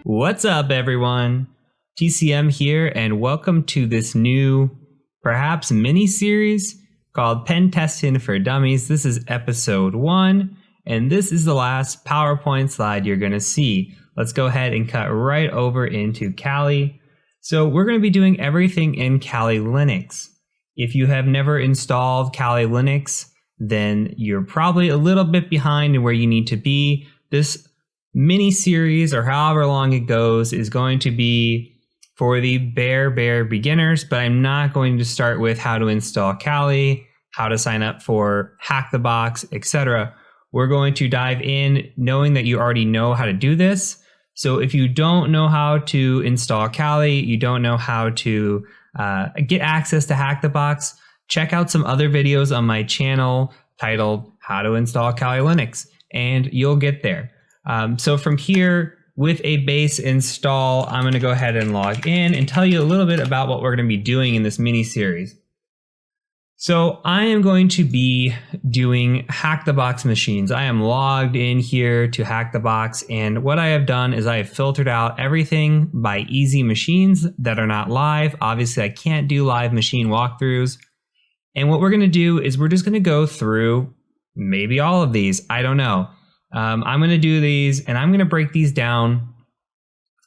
What's up, everyone? TCM here, and welcome to this new, perhaps mini-series called Pentesting for Dummies. This is episode 1, and this is the last PowerPoint slide you're going to see. Let's go ahead and cut right over into Kali. So we're going to be doing everything in Kali Linux. If you have never installed Kali Linux, then you're probably a little bit behind in where you need to be. This mini-series, or however long it goes, is going to be for the bare beginners, but I'm not going to start with how to install Kali, how to sign up for Hack the Box, etc. We're going to dive in knowing that you already know how to do this. So if you don't know how to install Kali, you don't know how to get access to Hack the Box, check out some other videos on my channel titled How to Install Kali Linux, and you'll get there. So from here, with a base install, I'm going to go ahead and log in and tell you a little bit about what we're going to be doing in this mini series. So I am going to be doing Hack the Box machines. I am logged in here to Hack the Box, and what I have done is I have filtered out everything by easy machines that are not live. Obviously, I can't do live machine walkthroughs. And what we're going to do is we're just going to go through maybe all of these. I don't know. I'm going to do these, and I'm going to break these down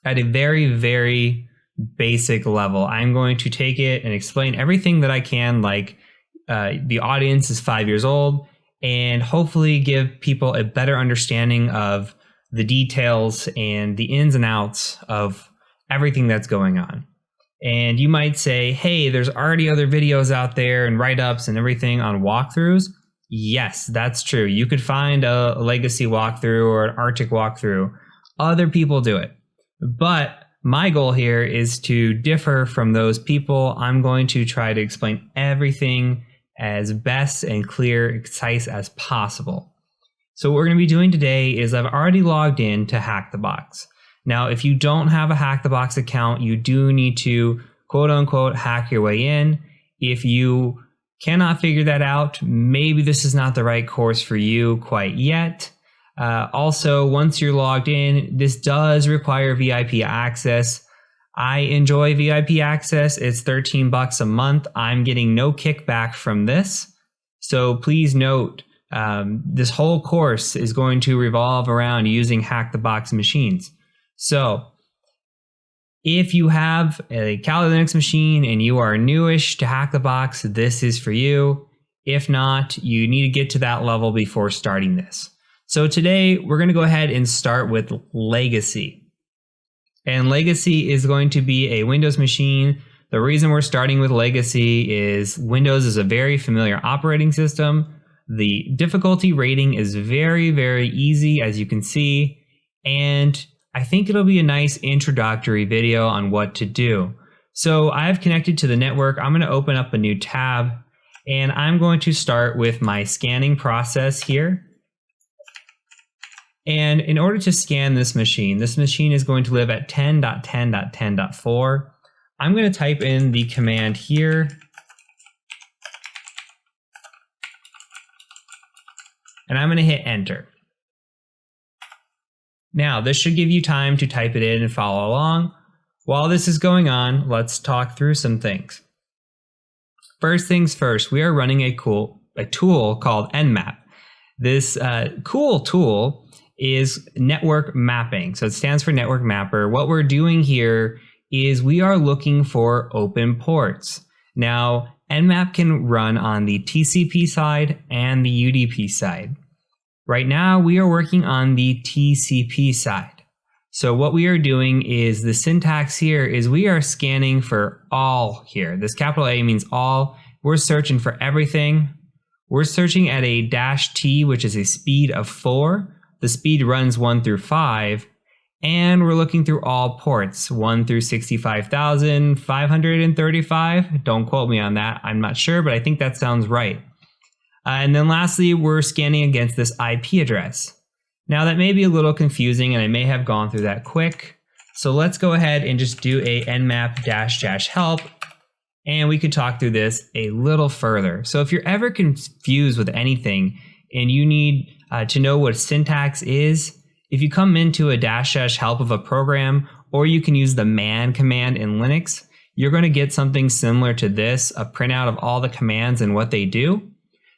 at a very basic level. I'm going to take it and explain everything that I can, like the audience is 5 years old, and hopefully give people a better understanding of the details and the ins and outs of everything that's going on. And you might say, hey, there's already other videos out there and write-ups and everything on walkthroughs. Yes, that's true. You could find a legacy walkthrough or an Arctic walkthrough. Other people do it. But my goal here is to differ from those people. I'm going to try to explain everything as best and clear, concise as possible. So what we're going to be doing today is I've already logged in to Hack the Box. Now, if you don't have a Hack the Box account, you do need to quote unquote hack your way in. If you cannot figure that out, maybe this is not the right course for you quite yet. Also, once you're logged in, this does require VIP access. I enjoy VIP access. It's $13 a month. I'm getting no kickback from this. So please note, this whole course is going to revolve around using Hack the Box machines. So if you have a Kali Linux machine and you are newish to Hack the Box, this is for you. If not, you need to get to that level before starting this. So today we're going to go ahead and start with Legacy. And Legacy is going to be a Windows machine. The reason we're starting with Legacy is Windows is a very familiar operating system. The difficulty rating is very easy, as you can see, and I think it'll be a nice introductory video on what to do. So I've connected to the network. I'm going to open up a new tab, and I'm going to start with my scanning process here. And in order to scan this machine is going to live at 10.10.10.4. I'm going to type in the command here. And I'm going to hit enter. Now, this should give you time to type it in and follow along. While this is going on, let's talk through some things. First things first, we are running a tool called Nmap. This cool tool is network mapping. So it stands for network mapper. What we're doing here is we are looking for open ports. Now, Nmap can run on the TCP side and the UDP side. Right now, we are working on the TCP side. So what we are doing is the syntax here is we are scanning for all here. This capital A means all. We're searching for everything. We're searching at a -T, which is a speed of 4. The speed runs 1 through 5. And we're looking through all ports, 1 through 65,535. Don't quote me on that. I'm not sure, but I think that sounds right. And then lastly, we're scanning against this IP address. Now that may be a little confusing and I may have gone through that quick. So let's go ahead and just do a nmap --help and we could talk through this a little further. So if you're ever confused with anything and you need to know what syntax is, if you come into a -- help of a program, or you can use the man command in Linux, you're going to get something similar to this, a printout of all the commands and what they do.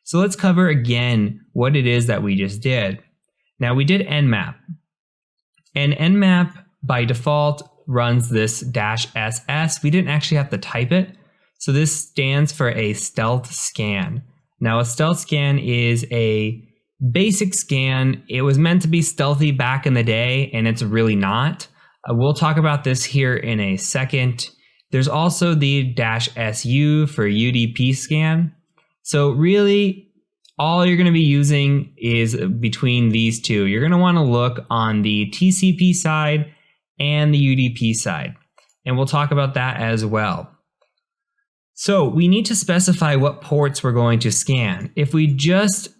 So let's cover again what it is that we just did. Now we did nmap, and nmap by default runs this -ss. We didn't actually have to type it. So this stands for a stealth scan. Now a stealth scan is a basic scan. It was meant to be stealthy back in the day, and it's really not. We'll talk about this here in a second. There's also the -su for UDP scan. So really, all you're going to be using is between these two. You're going to want to look on the TCP side and the UDP side, and we'll talk about that as well. So we need to specify what ports we're going to scan. If we just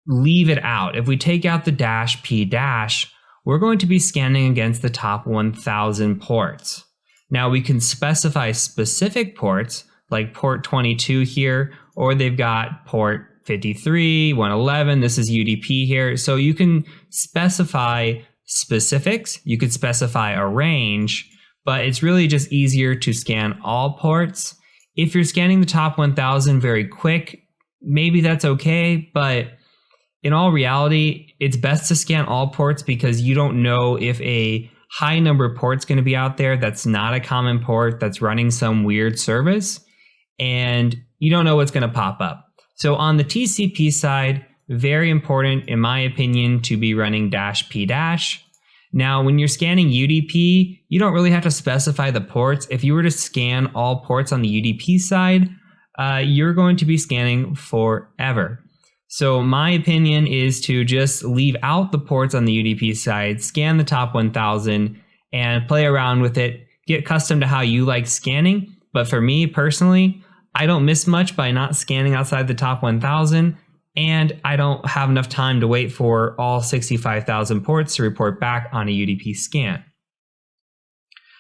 leave it out, if we take out the -p-, we're going to be scanning against the top 1,000 ports. Now we can specify specific ports like port 22 here, or they've got port 53, 111, this is UDP here. So you can specify specifics, you could specify a range, but it's really just easier to scan all ports. If you're scanning the top 1,000 very quick, maybe that's okay, but in all reality, it's best to scan all ports because you don't know if a high number of ports going to be out there that's not a common port that's running some weird service, and you don't know what's going to pop up. So on the TCP side, very important in my opinion to be running -p-. Now when you're scanning UDP, you don't really have to specify the ports. If you were to scan all ports on the UDP side, you're going to be scanning forever. So my opinion is to just leave out the ports on the UDP side, scan the top 1,000, and play around with it. Get accustomed to how you like scanning. But for me personally, I don't miss much by not scanning outside the top 1,000, and I don't have enough time to wait for all 65,000 ports to report back on a UDP scan.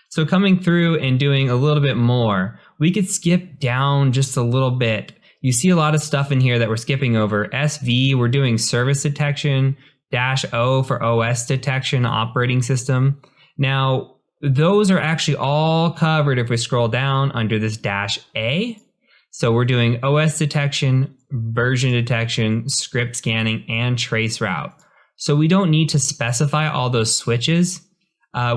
So coming through and doing a little bit more, we could skip down just a little bit. You see a lot of stuff in here that we're skipping over. SV, we're doing service detection, -O for OS detection, operating system. Now, those are actually all covered if we scroll down under this -A. So we're doing OS detection, version detection, script scanning, and trace route. So we don't need to specify all those switches.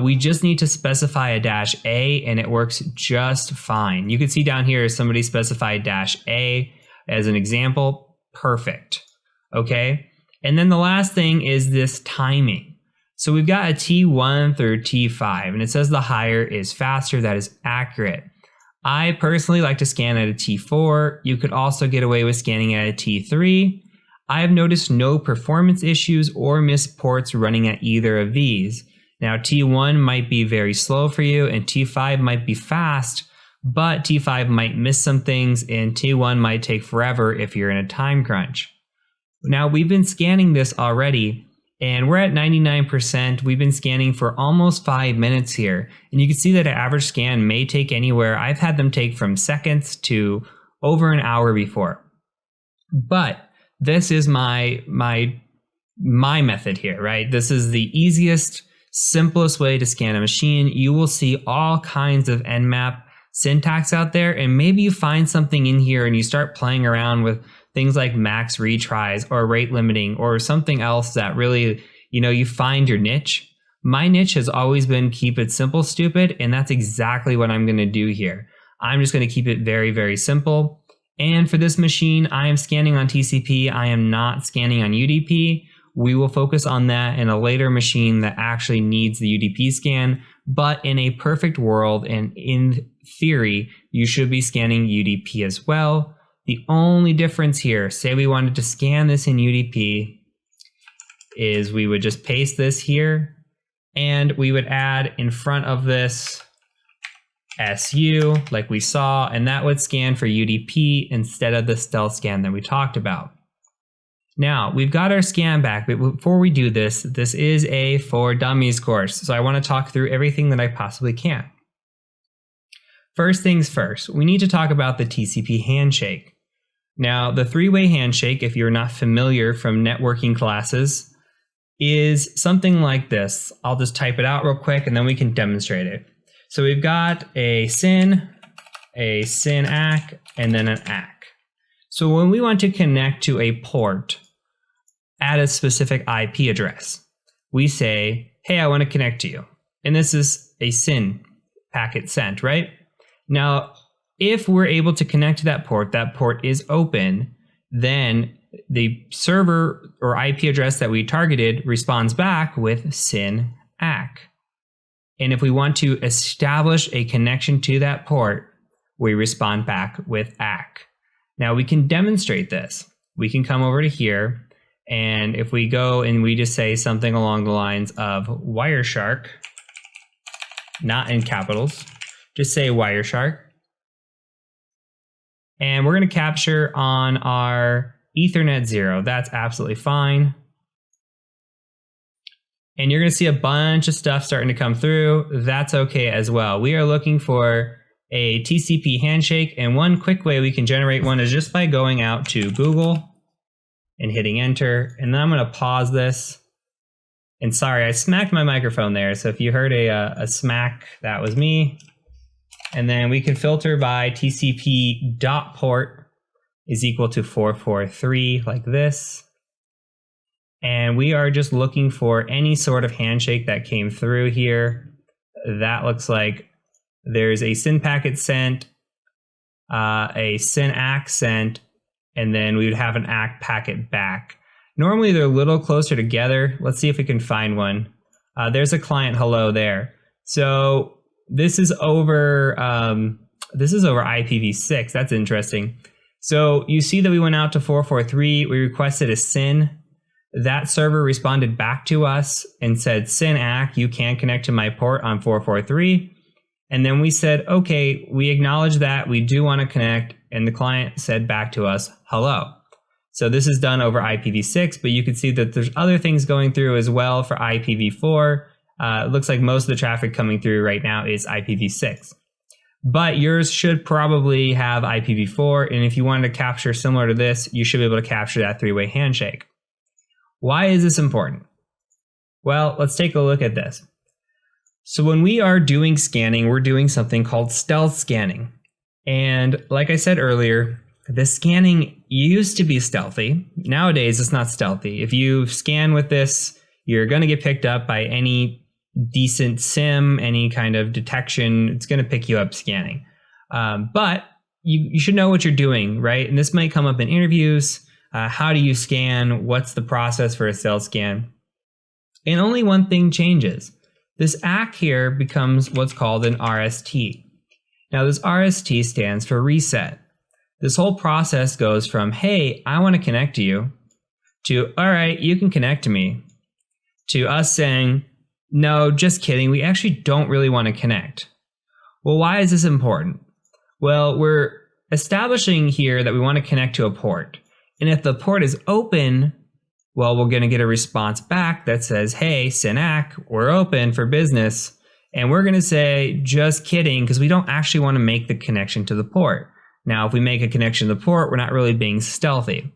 We just need to specify a -A, and it works just fine. You can see down here somebody specified -A as an example. Perfect. Okay. And then the last thing is this timing. So we've got a T1 through T5, and it says the higher is faster. That is accurate. I personally like to scan at a T4. You could also get away with scanning at a T3. I have noticed no performance issues or missed ports running at either of these. Now T1 might be very slow for you and T5 might be fast, but T5 might miss some things and T1 might take forever if you're in a time crunch. Now we've been scanning this already and we're at 99%. We've been scanning for almost 5 minutes here. And you can see that an average scan may take anywhere. I've had them take from seconds to over an hour before. But this is my method here, right? This is the easiest, simplest way to scan a machine. You will see all kinds of nmap syntax out there, and maybe you find something in here and you start playing around with things like max retries or rate limiting or something else that really, you find your niche. My niche has always been keep it simple, stupid, and that's exactly what I'm going to do here. I'm just going to keep it very, very simple. And for this machine, I am scanning on TCP. I am not scanning on UDP. We will focus on that in a later machine that actually needs the UDP scan. But in a perfect world, and in theory, you should be scanning UDP as well. The only difference here, say we wanted to scan this in UDP, is we would just paste this here and we would add in front of this SU like we saw, and that would scan for UDP instead of the stealth scan that we talked about. Now we've got our scan back, but before we do this, this is a For Dummies course, so I want to talk through everything that I possibly can. First things first, we need to talk about the TCP handshake. Now, the three-way handshake, if you're not familiar from networking classes, is something like this. I'll just type it out real quick and then we can demonstrate it. So we've got a SYN, ACK, and then an ACK. So when we want to connect to a port at a specific IP address, we say, hey, I want to connect to you. And this is a SYN packet sent, right? Now, if we're able to connect to that port is open, then the server or IP address that we targeted responds back with SYN ACK. And if we want to establish a connection to that port, we respond back with ACK. Now we can demonstrate this. We can come over to here, and if we go and we just say something along the lines of Wireshark, not in capitals, just say Wireshark. And we're going to capture on our Ethernet 0. That's absolutely fine. And you're going to see a bunch of stuff starting to come through. That's okay as well. We are looking for a TCP handshake, and one quick way we can generate one is just by going out to Google and hitting enter. And then I'm going to pause this. And sorry, I smacked my microphone there. So if you heard a smack, that was me. And then we can filter by TCP.port is equal to 443 like this. And we are just looking for any sort of handshake that came through here. That looks like there's a SYN packet sent, a SYN ACK sent, and then we would have an ACK packet back. Normally they're a little closer together. Let's see if we can find one. There's a client hello there. So this is over IPv6. That's interesting. So you see that we went out to 443. We requested a SYN. That server responded back to us and said, SYN ACK, you can connect to my port on 443. And then we said, okay, we acknowledge that, we do want to connect, and the client said back to us, hello. So this is done over IPv6, but you can see that there's other things going through as well for IPv4. It looks like most of the traffic coming through right now is IPv6. But yours should probably have IPv4, and if you wanted to capture similar to this, you should be able to capture that three-way handshake. Why is this important? Well, let's take a look at this. So when we are doing scanning, we're doing something called stealth scanning. And like I said earlier, the scanning used to be stealthy. Nowadays, it's not stealthy. If you scan with this, you're going to get picked up by any decent SIM, any kind of detection. It's going to pick you up scanning. But you should know what you're doing, right? And this might come up in interviews. How do you scan? What's the process for a stealth scan? And only one thing changes. This ACK here becomes what's called an RST. Now this RST stands for reset. This whole process goes from, hey, I want to connect to you, to, all right, you can connect to me, to us saying, no, just kidding, we actually don't really want to connect. Well, why is this important? Well, we're establishing here that we want to connect to a port. And if the port is open, well, we're going to get a response back that says, hey, SYN ACK, we're open for business. And we're going to say, just kidding, because we don't actually want to make the connection to the port. Now, if we make a connection to the port, we're not really being stealthy.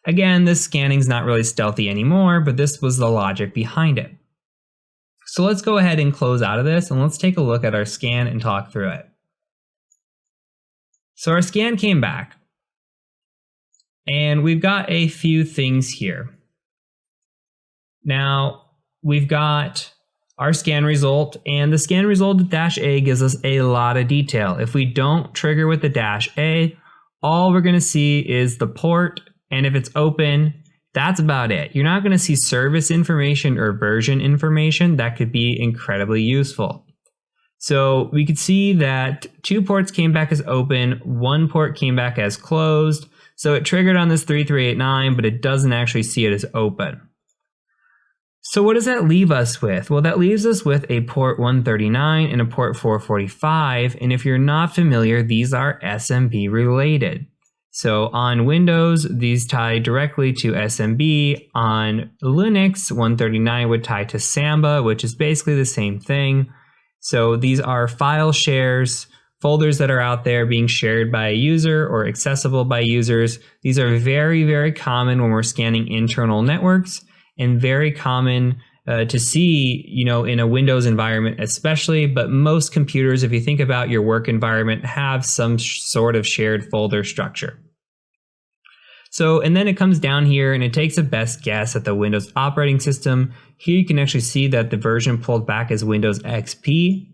Again, this scanning's not really stealthy anymore, but this was the logic behind it. So let's go ahead and close out of this, and let's take a look at our scan and talk through it. So our scan came back, and we've got a few things here. Now, we've got our scan result, and the scan result -A gives us a lot of detail. If we don't trigger with the -A, all we're going to see is the port, and if it's open, that's about it. You're not going to see service information or version information. That could be incredibly useful. So we could see that 2 ports came back as open, 1 port came back as closed. So it triggered on this 3389, but it doesn't actually see it as open. So what does that leave us with? Well, that leaves us with a port 139 and a port 445. And if you're not familiar, these are SMB related. So on Windows, these tie directly to SMB. On Linux, 139 would tie to Samba, which is basically the same thing. So these are file shares folders that are out there being shared by a user or accessible by users. These are very, very common when we're scanning internal networks, and very common to see, in a Windows environment especially, but most computers, if you think about your work environment, have some sort of shared folder structure. So, and then it comes down here and it takes a best guess at the Windows operating system. Here you can actually see that the version pulled back is Windows XP.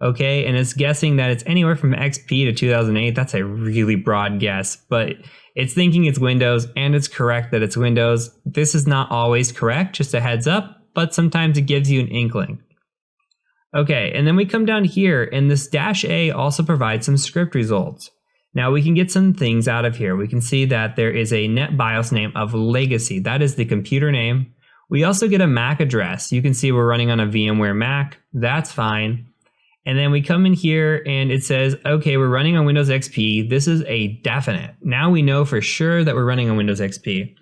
Okay, and it's guessing that it's anywhere from XP to 2008. That's a really broad guess, but it's thinking it's Windows, and it's correct that it's Windows. This is not always correct, just a heads up, but sometimes it gives you an inkling. Okay, and then we come down here, and this -A also provides some script results. Now we can get some things out of here. We can see that there is a NetBIOS name of Legacy. That is the computer name. We also get a MAC address. You can see we're running on a VMware Mac. That's fine. And then we come in here and it says, okay, we're running on Windows XP. This is a definite. Now we know for sure that we're running on Windows XP.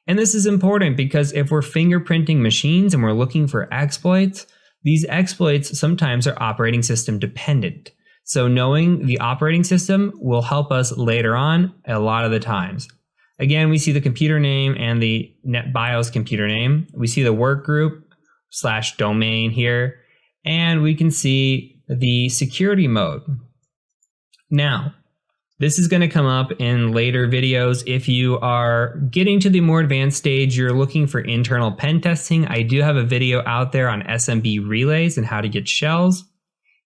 And this is important because if we're fingerprinting machines and we're looking for exploits, these exploits sometimes are operating system dependent. So knowing the operating system will help us later on a lot of the times. Again, we see the computer name and the NetBIOS computer name. We see the work group /domain here, and we can see the security mode. Now, this is going to come up in later videos. If you are getting to the more advanced stage, you're looking for internal pen testing, I do have a video out there on SMB relays and how to get shells.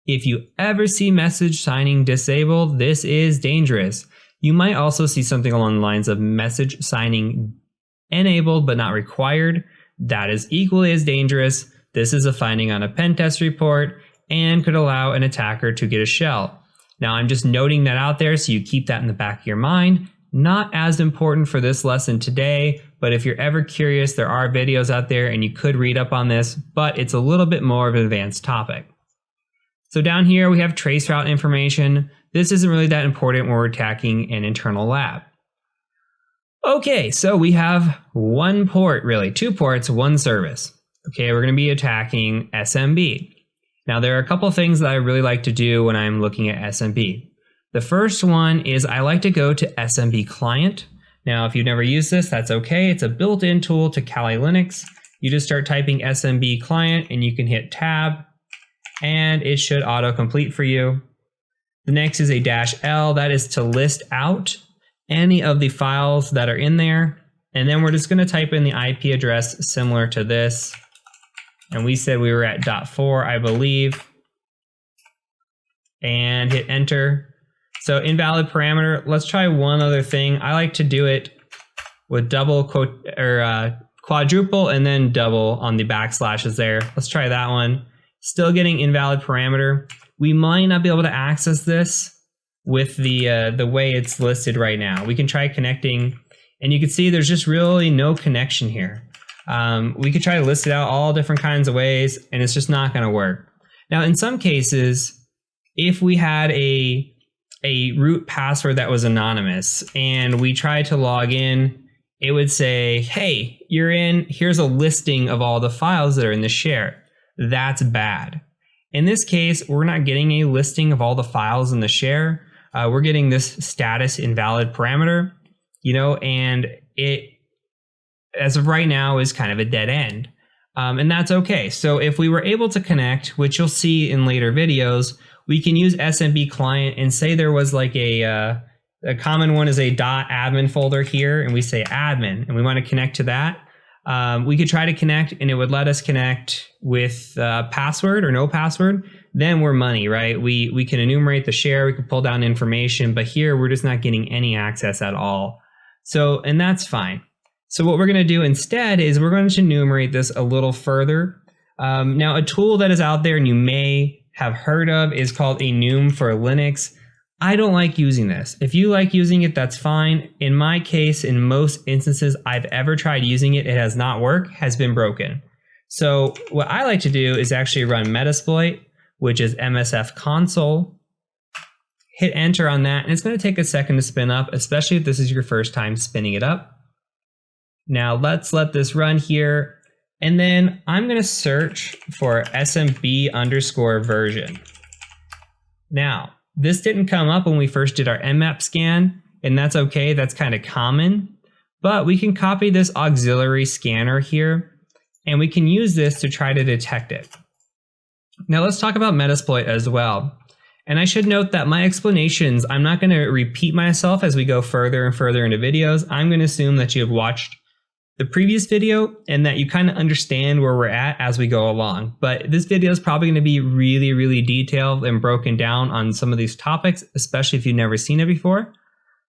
If you ever see message signing disabled, this is dangerous. You might also see something along the lines of message signing enabled but not required. That is equally as dangerous. This is a finding on a pen test report and could allow an attacker to get a shell. Now I'm just noting that out there so you keep that in the back of your mind. Not as important for this lesson today, but if you're ever curious, there are videos out there and you could read up on this, but it's a little bit more of an advanced topic. So down here we have traceroute information. This isn't really that important when we're attacking an internal lab. Okay, so we have one port, really, 2 ports, 1 service. Okay, we're going to be attacking SMB. Now there are a couple of things that I really like to do when I'm looking at SMB. The first one is I like to go to SMB client. Now if you've never used this, that's okay. It's a built-in tool to Kali Linux. You just start typing SMB client and you can hit tab and it should auto-complete for you. The next is a -L, that is to list out any of the files that are in there. And then we're just going to type in the IP address similar to this. And we said we were at .4, I believe, and hit enter. So invalid parameter. Let's try one other thing. I like to do it with quadruple and then double on the backslashes there. Let's try that one. Still getting invalid parameter. We might not be able to access this with the way it's listed right now. We can try connecting, and you can see there's just really no connection here. We could try to list it out all different kinds of ways, and it's just not going to work. Now, in some cases, if we had a root password that was anonymous and we tried to log in, it would say, hey, you're in, here's a listing of all the files that are in the share. That's bad. In this case, we're not getting a listing of all the files in the share. We're getting this status invalid parameter, and it, as of right now, is kind of a dead end. And that's okay. So if we were able to connect, which you'll see in later videos, we can use SMB client and say there was like a common one is a .admin folder here, and we say admin, and we want to connect to that. We could try to connect and it would let us connect with password or no password. Then we're money, right? We can enumerate the share, we can pull down information, but here we're just not getting any access at all. So, and that's fine. So what we're going to do instead is we're going to enumerate this a little further. Now, a tool that is out there and you may have heard of is called enum for Linux. I don't like using this. If you like using it, that's fine. In my case, in most instances I've ever tried using it, it has not worked, has been broken. So what I like to do is actually run Metasploit, which is MSF console. Hit enter on that, and it's going to take a second to spin up, especially if this is your first time spinning it up. Now let's let this run here, and then I'm going to search for SMB_version. Now, this didn't come up when we first did our Nmap scan, and that's okay, that's kind of common. But we can copy this auxiliary scanner here, and we can use this to try to detect it. Now let's talk about Metasploit as well. And I should note that my explanations, I'm not going to repeat myself as we go further and further into videos. I'm going to assume that you have watched the previous video and that you kind of understand where we're at as we go along. But this video is probably going to be really, really detailed and broken down on some of these topics, especially if you've never seen it before.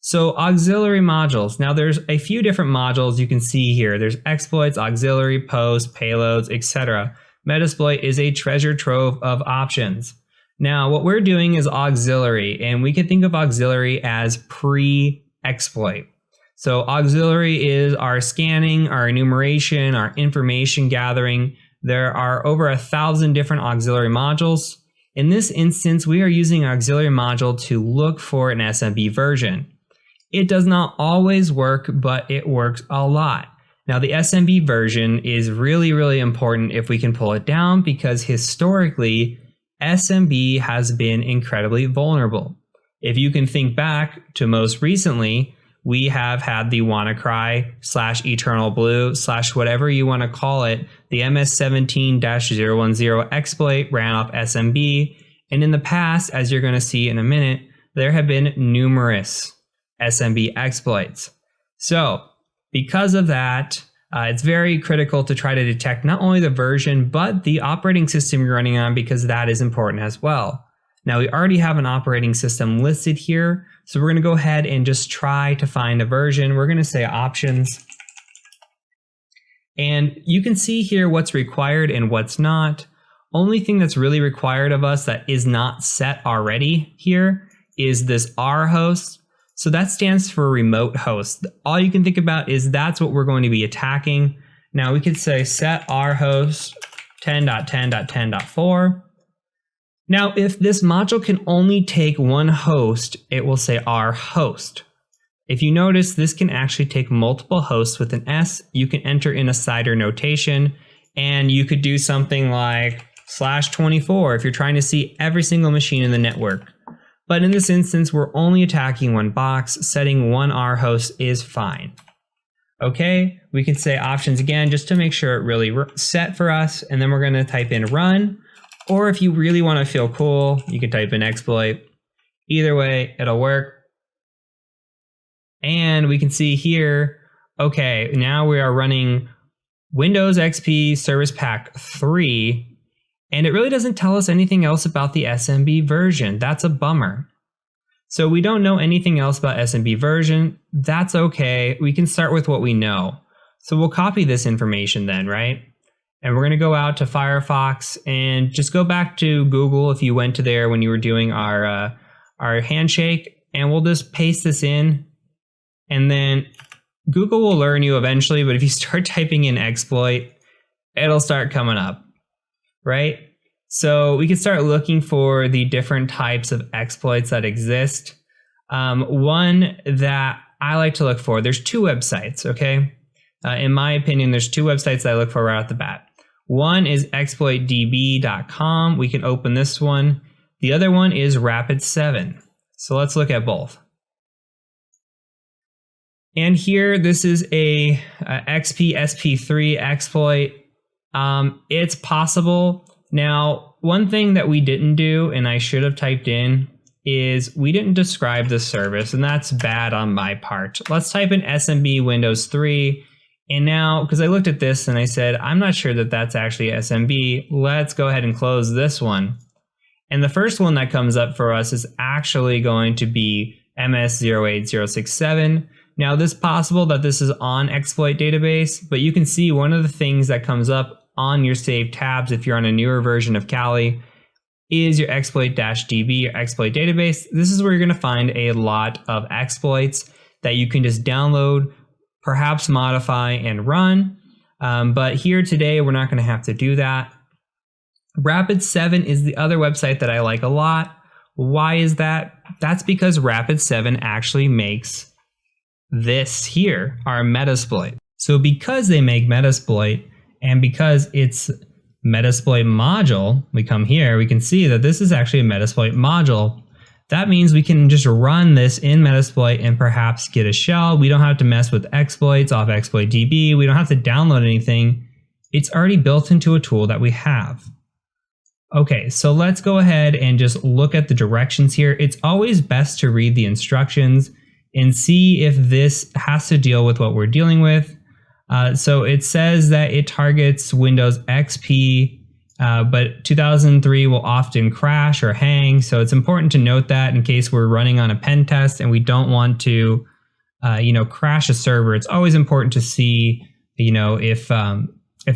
So auxiliary modules. Now there's a few different modules you can see here. There's exploits, auxiliary, post, payloads, etc. Metasploit is a treasure trove of options. Now what we're doing is auxiliary, and we can think of auxiliary as pre-exploit. So auxiliary is our scanning, our enumeration, our information gathering. There are over 1,000 different auxiliary modules. In this instance, we are using an auxiliary module to look for an SMB version. It does not always work, but it works a lot. Now the SMB version is really, really important if we can pull it down, because historically, SMB has been incredibly vulnerable. If you can think back to most recently, we have had the WannaCry / Eternal Blue / whatever you want to call it, the MS17-010 exploit ran off SMB. And in the past, as you're going to see in a minute, there have been numerous SMB exploits. So because of that, it's very critical to try to detect not only the version, but the operating system you're running on, because that is important as well. Now we already have an operating system listed here, so we're going to go ahead and just try to find a version. We're going to say options. And you can see here what's required and what's not. Only thing that's really required of us that is not set already here is this R host. So that stands for remote host. All you can think about is that's what we're going to be attacking. Now we could say set R host 10.10.10.4. Now, if this module can only take one host, it will say R host. If you notice, this can actually take multiple hosts with an S. You can enter in a CIDR notation, and you could do something like /24 if you're trying to see every single machine in the network. But in this instance, we're only attacking one box. Setting one R host is fine. Okay, we can say options again just to make sure it really set for us, and then we're going to type in run. Or if you really want to feel cool, you can type in exploit. Either way, it'll work. And we can see here, okay, now we are running Windows XP Service Pack 3, and it really doesn't tell us anything else about the SMB version. That's a bummer. So we don't know anything else about SMB version. That's okay. We can start with what we know. So we'll copy this information then, right? And we're going to go out to Firefox and just go back to Google if you went to there when you were doing our handshake, and we'll just paste this in, and then Google will learn you eventually, but if you start typing in exploit, it'll start coming up, right? So we can start looking for the different types of exploits that exist. One that I like to look for, there's two websites, okay? In my opinion, there's two websites that I look for right off the bat. One is exploitdb.com. We can open this one. The other one is Rapid7. So let's look at both. And here, this is a XP SP3 exploit. It's possible. Now, one thing that we didn't do, and I should have typed in, is we didn't describe the service, and that's bad on my part. Let's type in SMB Windows 3. And now, because I looked at this and I said, I'm not sure that that's actually SMB, let's go ahead and close this one. And the first one that comes up for us is actually going to be MS08067. Now, this is possible that this is on exploit database, but you can see one of the things that comes up on your saved tabs if you're on a newer version of Kali is your exploit-db or exploit database. This is where you're going to find a lot of exploits that you can just download, perhaps modify and run. But here today, we're not going to have to do that. Rapid7 is the other website that I like a lot. Why is that? That's because Rapid7 actually makes this here, our Metasploit. So because they make Metasploit, and because it's Metasploit module, we come here, we can see that this is actually a Metasploit module That means we can just run this in Metasploit and perhaps get a shell. We don't have to mess with exploits off exploit.db. We don't have to download anything. It's already built into a tool that we have. Okay, so let's go ahead and just look at the directions here. It's always best to read the instructions and see if this has to deal with what we're dealing with. So it says that it targets Windows XP, but 2003 will often crash or hang. So it's important to note that in case we're running on a pen test and we don't want to, crash a server. It's always important to see, if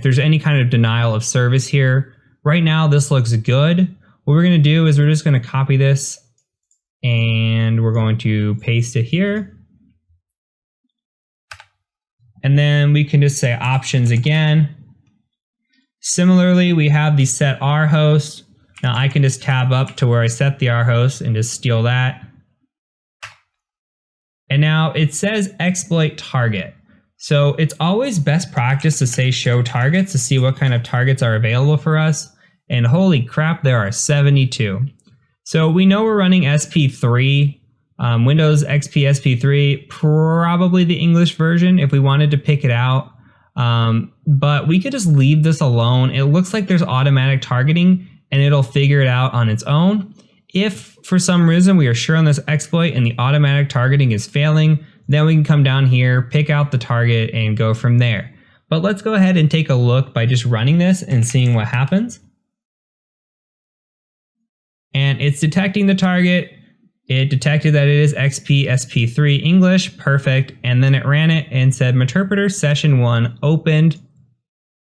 there's any kind of denial of service here. Right now, this looks good. What we're going to do is we're just going to copy this and we're going to paste it here. And then we can just say options again. Similarly, we have the set R host. Now I can just tab up to where I set the R host and just steal that. And now it says exploit target. So it's always best practice to say show targets to see what kind of targets are available for us. And holy crap, there are 72. So we know we're running SP3, Windows XP SP3, probably the English version if we wanted to pick it out. But we could just leave this alone. It looks like there's automatic targeting and it'll figure it out on its own. If for some reason we are sure on this exploit and the automatic targeting is failing, then we can come down here, pick out the target and go from there. But let's go ahead and take a look by just running this and seeing what happens. And it's detecting the target. It detected that it is XP SP3 English, perfect. And then it ran it and said Meterpreter session 1 opened.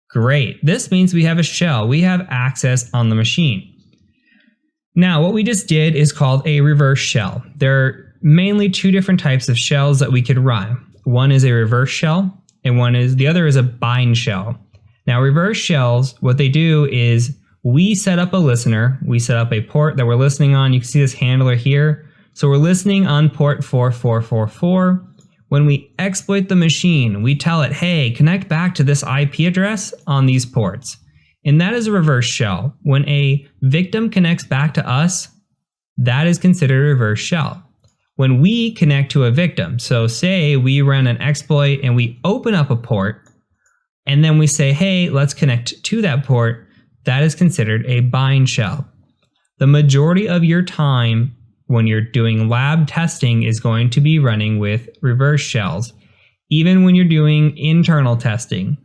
Great. This means we have a shell. We have access on the machine. Now, what we just did is called a reverse shell. There are mainly two different types of shells that we could run. One is a reverse shell and the other is a bind shell. Now, reverse shells, what they do is we set up a listener. We set up a port that we're listening on. You can see this handler here. So we're listening on port 4444. When we exploit the machine, we tell it, hey, connect back to this IP address on these ports. And that is a reverse shell. When a victim connects back to us, that is considered a reverse shell. When we connect to a victim, so say we run an exploit and we open up a port, and then we say, hey, let's connect to that port, that is considered a bind shell. The majority of your time when you're doing lab testing is going to be running with reverse shells, even when you're doing internal testing.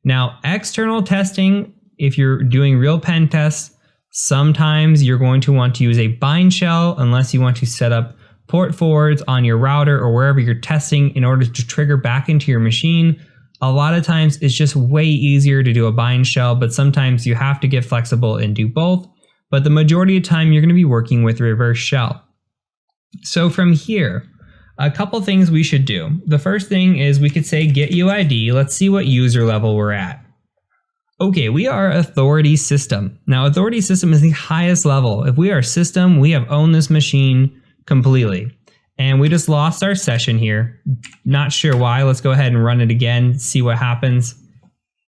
Now, external testing, if you're doing real pen tests, sometimes you're going to want to use a bind shell unless you want to set up port forwards on your router or wherever you're testing in order to trigger back into your machine. A lot of times it's just way easier to do a bind shell, but sometimes you have to get flexible and do both. But the majority of the time you're going to be working with reverse shell. So from here, a couple things we should do. The first thing is we could say get UID. Let's see what user level we're at. Okay, we are authority system. Now authority system is the highest level. If we are system, we have owned this machine completely. And we just lost our session here. Not sure why. Let's go ahead and run it again, see what happens.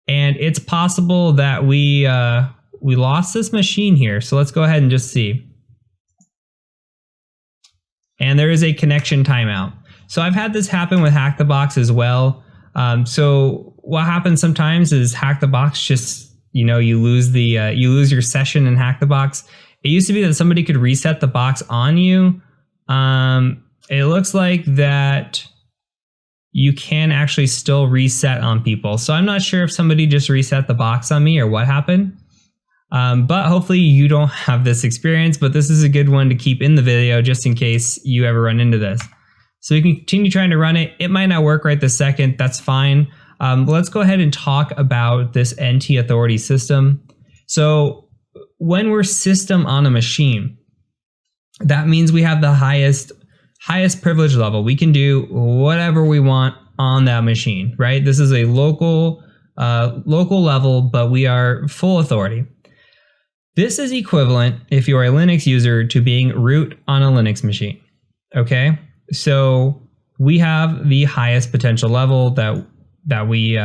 And it's possible that we lost this machine here. So let's go ahead and just see. And there is a connection timeout. So I've had this happen with hackthebox as well. So what happens sometimes is hackthebox just, you lose your session in hackthebox. It used to be that somebody could reset the box on you. It looks like that you can actually still reset on people. So I'm not sure if somebody just reset the box on me or what happened. But hopefully you don't have this experience, but this is a good one to keep in the video just in case you ever run into this. So you can continue trying to run it. It might not work right this second. That's fine. But let's go ahead and talk about this NT authority system. So when we're system on a machine, that means we have the highest privilege level. We can do whatever we want on that machine, right? This is a local level, but we are full authority. This is equivalent, if you're a Linux user, to being root on a Linux machine, okay? So we have the highest potential level that we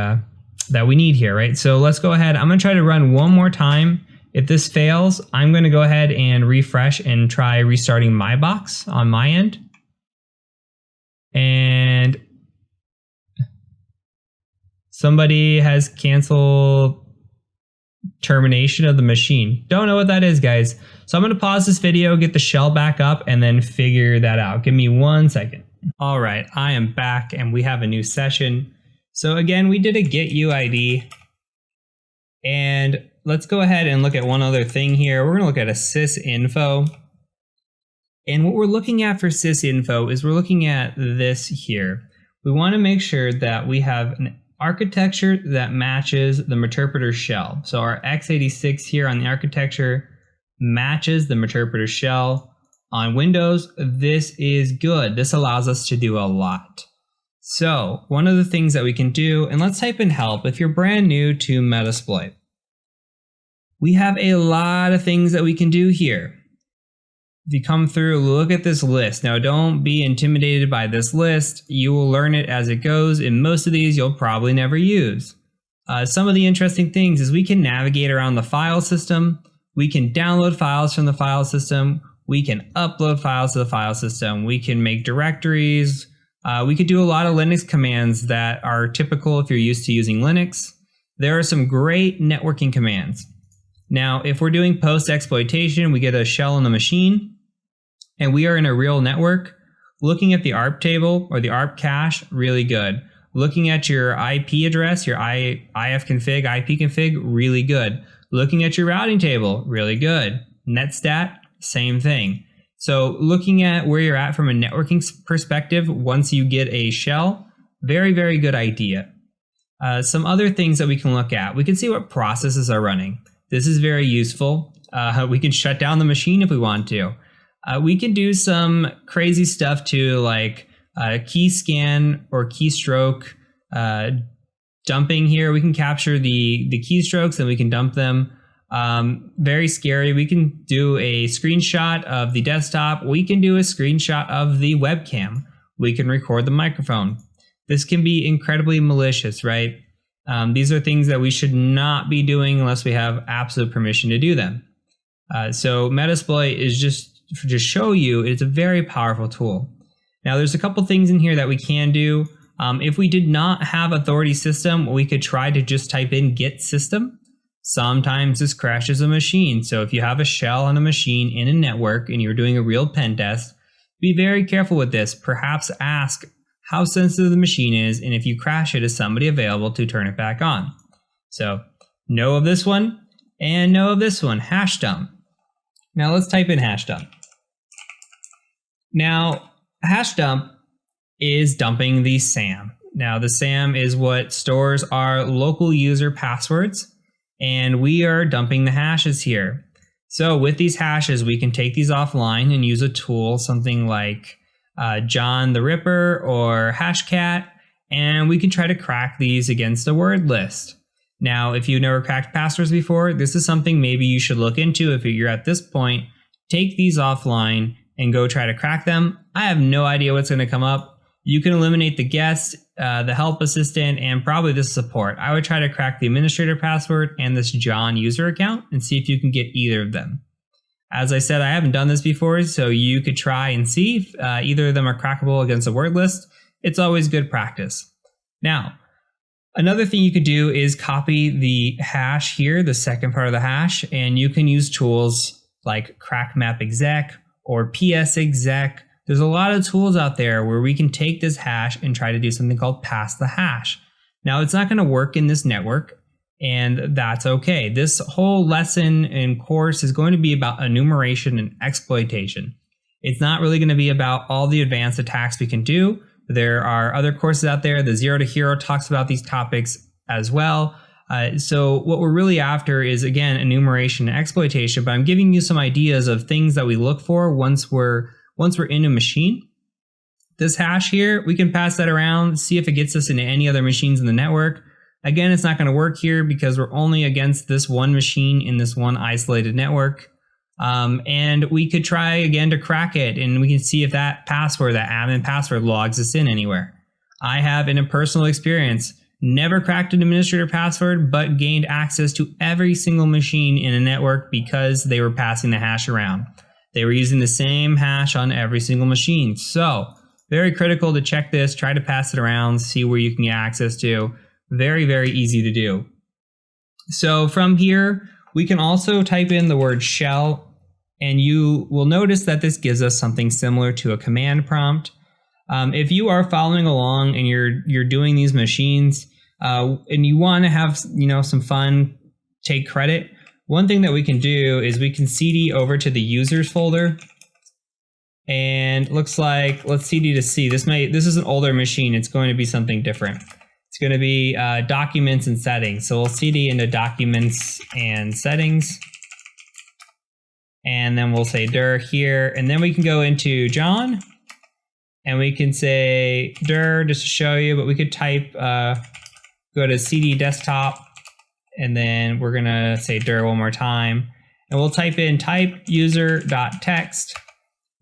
need here, right? So let's go ahead. I'm gonna try to run one more time If this fails, I'm going to go ahead and refresh and try restarting my box on my end. And somebody has canceled termination of the machine. Don't know what that is, guys. So I'm going to pause this video, get the shell back up, and then figure that out. Give me 1 second. All right, I am back and we have a new session. So again, we did a get UID. And let's go ahead and look at one other thing here. We're going to look at a sysinfo. And what we're looking at for sysinfo is we're looking at this here. We want to make sure that we have an architecture that matches the Meterpreter shell. So our x86 here on the architecture matches the Meterpreter shell. On Windows, this is good. This allows us to do a lot. So one of the things that we can do, and let's type in help if you're brand new to Metasploit. We have a lot of things that we can do here. If you come through, look at this list. Now don't be intimidated by this list. You will learn it as it goes, and most of these you'll probably never use. Some of the interesting things is we can navigate around the file system. We can download files from the file system. We can upload files to the file system. We can make directories. We could do a lot of Linux commands that are typical if you're used to using Linux. There are some great networking commands. Now, if we're doing post-exploitation, we get a shell on the machine, and we are in a real network. Looking at the ARP table or the ARP cache, really good. Looking at your IP address, your ifconfig, ipconfig, really good. Looking at your routing table, really good. Netstat, same thing. So looking at where you're at from a networking perspective, once you get a shell, very, very good idea. Some other things that we can look at. We can see what processes are running. This is very useful. We can shut down the machine if we want to. We can do some crazy stuff too, like key scan or keystroke dumping here. We can capture the keystrokes and we can dump them. Very scary. We can do a screenshot of the desktop. We can do a screenshot of the webcam. We can record the microphone. This can be incredibly malicious, right? These are things that we should not be doing unless we have absolute permission to do them. So Metasploit is just to show you it's a very powerful tool. Now there's a couple things in here that we can do. If we did not have authority system, we could try to just type in get system. Sometimes this crashes a machine. So if you have a shell on a machine in a network and you're doing a real pen test, be very careful with this. Perhaps ask how sensitive the machine is, and if you crash it, is somebody available to turn it back on? So know of this one and know of this one, hash dump. Now let's type in hash dump. Now hash dump is dumping the SAM. Now the SAM is what stores our local user passwords, and we are dumping the hashes here. So with these hashes, we can take these offline and use a tool, something like John the Ripper or Hashcat, and we can try to crack these against a word list. Now, if you've never cracked passwords before, this is something maybe you should look into. If you're at this point, take these offline and go try to crack them. I have no idea what's going to come up. You can eliminate the guest, the help assistant, and probably the support. I would try to crack the administrator password and this John user account and see if you can get either of them. As I said, I haven't done this before, so you could try and see if either of them are crackable against a word list. It's always good practice. Now, another thing you could do is copy the hash here, the second part of the hash, and you can use tools like crackmapexec or psexec. There's a lot of tools out there where we can take this hash and try to do something called pass the hash. Now, it's not going to work in this network, and that's okay. This whole lesson and course is going to be about enumeration and exploitation. It's not really going to be about all the advanced attacks we can do. There are other courses out there. The Zero to Hero talks about these topics as well. So what we're really after is, again, enumeration and exploitation, but I'm giving you some ideas of things that we look for once we're in a machine. This hash here, we can pass that around, see if it gets us into any other machines in the network. Again, it's not going to work here because we're only against this one machine in this one isolated network. And we could try again to crack it, and we can see if that password, that admin password, logs us in anywhere. I have, in a personal experience, never cracked an administrator password, but gained access to every single machine in a network because they were passing the hash around. They were using the same hash on every single machine. So very critical to check this, try to pass it around, see where you can get access to. Very, very easy to do. So from here, we can also type in the word shell, and you will notice that this gives us something similar to a command prompt. If you are following along and you're doing these machines, and you want to have some fun, take credit, one thing that we can do is we can cd over to the users folder, and looks like, let's cd to C. This is an older machine. It's going to be something different. It's going to be documents and settings. So we'll cd into documents and settings, and then we'll say dir here, and then we can go into John, and we can say dir just to show you, but we could type, go to cd desktop, and then we're gonna say dir one more time, and we'll type in type user.text.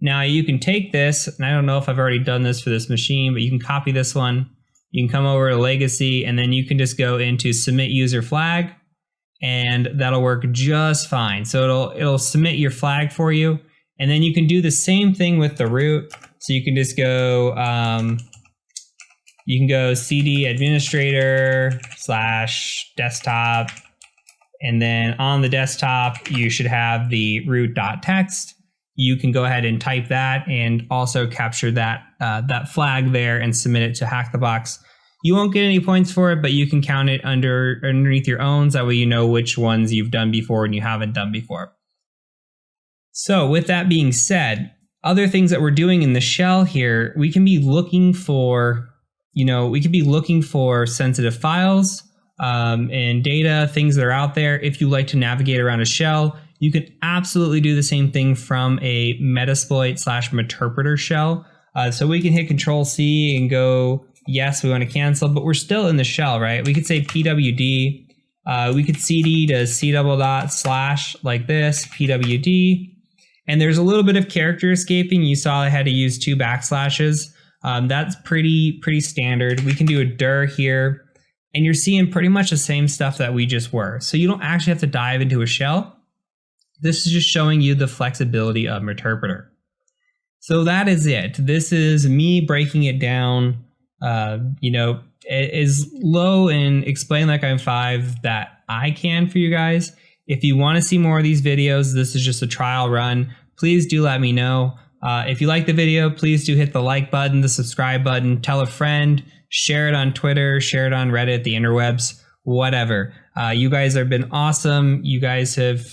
Now you can take this, and I don't know if I've already done this for this machine, but you can copy this one. You can come over to legacy, and then you can just go into submit user flag, and that'll work just fine. So it'll submit your flag for you, and then you can do the same thing with the root. So you can just go, cd administrator / desktop, and then on the desktop you should have the root.text. You can go ahead and type that and also capture that that flag there and submit it to hackthebox. You won't get any points for it, but you can count it underneath your own, so that way you know which ones you've done before and you haven't done before. So with that being said, other things that we're doing in the shell here, we can be looking for sensitive files and data, things that are out there. If you like to navigate around a shell, you can absolutely do the same thing from a Metasploit / Meterpreter shell. So we can hit Control C and go, yes, we want to cancel, but we're still in the shell, right? We could say pwd. We could cd to c// like this, pwd. And there's a little bit of character escaping. You saw I had to use 2 backslashes. That's pretty standard. We can do a dir here, and you're seeing pretty much the same stuff that we just were. So you don't actually have to dive into a shell. This is just showing you the flexibility of Meterpreter. So that is it. This is me breaking it down, as low and explain like I'm 5 that I can for you guys. If you want to see more of these videos, this is just a trial run. Please do let me know. If you like the video, please do hit the like button, the subscribe button, tell a friend, share it on Twitter, share it on Reddit, the interwebs, whatever. You guys have been awesome. You guys have,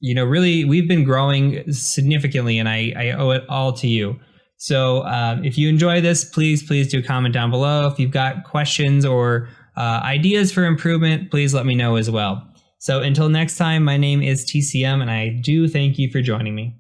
really, we've been growing significantly, and I owe it all to you. So if you enjoy this, please do comment down below. If you've got questions or ideas for improvement, please let me know as well. So until next time, my name is TCM, and I do thank you for joining me.